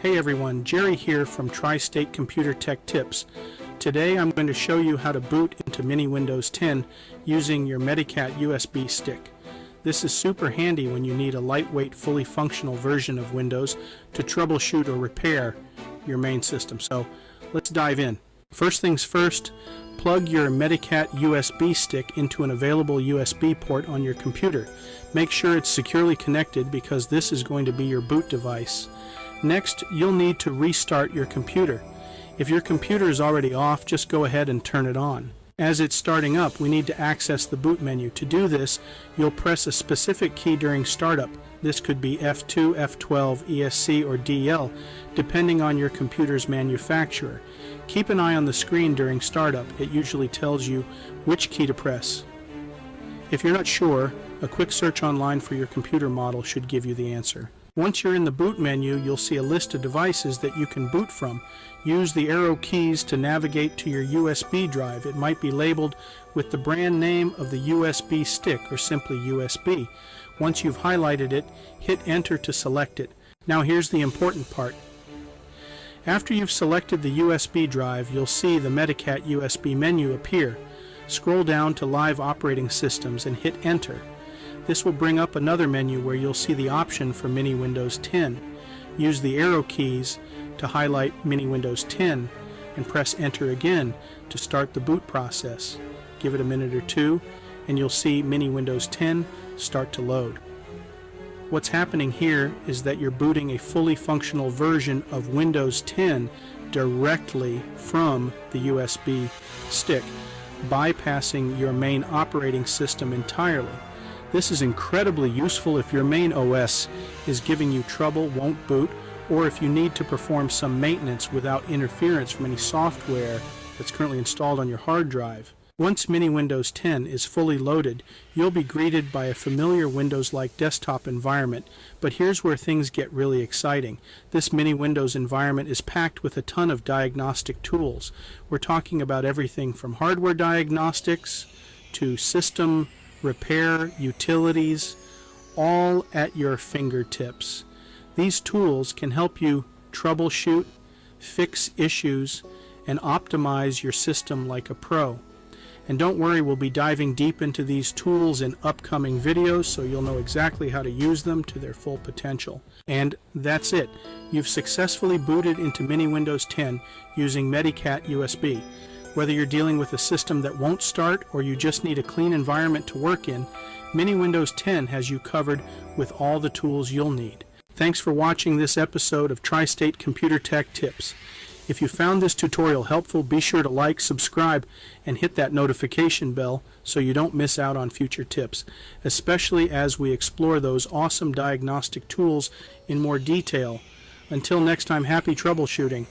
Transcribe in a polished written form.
Hey everyone, Jerry here from Tri-State Computer Tech Tips. Today I'm going to show you how to boot into Mini Windows 10 using your Medicat USB stick. This is super handy when you need a lightweight, fully functional version of Windows to troubleshoot or repair your main system. So let's dive in. First things first, plug your Medicat USB stick into an available USB port on your computer. Make sure it's securely connected because this is going to be your boot device. Next, you'll need to restart your computer. If your computer is already off, just go ahead and turn it on. As it's starting up, we need to access the boot menu. To do this, you'll press a specific key during startup. This could be F2, F12, ESC, or DL, depending on your computer's manufacturer. Keep an eye on the screen during startup. It usually tells you which key to press. If you're not sure, a quick search online for your computer model should give you the answer. Once you're in the boot menu, you'll see a list of devices that you can boot from. Use the arrow keys to navigate to your USB drive. It might be labeled with the brand name of the USB stick or simply USB. Once you've highlighted it, hit enter to select it. Now here's the important part. After you've selected the USB drive, you'll see the Medicat USB menu appear. Scroll down to Live Operating Systems and hit enter. This will bring up another menu where you'll see the option for Mini Windows 10. Use the arrow keys to highlight Mini Windows 10 and press enter again to start the boot process. Give it a minute or two and you'll see Mini Windows 10 start to load. What's happening here is that you're booting a fully functional version of Windows 10 directly from the USB stick, bypassing your main operating system entirely. This is incredibly useful if your main OS is giving you trouble, won't boot, or if you need to perform some maintenance without interference from any software that's currently installed on your hard drive. Once Mini Windows 10 is fully loaded, you'll be greeted by a familiar Windows-like desktop environment, but here's where things get really exciting. This Mini Windows environment is packed with a ton of diagnostic tools. We're talking about everything from hardware diagnostics to system repair, utilities, all at your fingertips. These tools can help you troubleshoot, fix issues, and optimize your system like a pro. And don't worry, we'll be diving deep into these tools in upcoming videos so you'll know exactly how to use them to their full potential. And that's it. You've successfully booted into Mini Windows 10 using Medicat USB. Whether you're dealing with a system that won't start or you just need a clean environment to work in, Mini Windows 10 has you covered with all the tools you'll need. Thanks for watching this episode of Tri-State Computer Tech Tips. If you found this tutorial helpful, be sure to like, subscribe, and hit that notification bell so you don't miss out on future tips, especially as we explore those awesome diagnostic tools in more detail. Until next time, happy troubleshooting.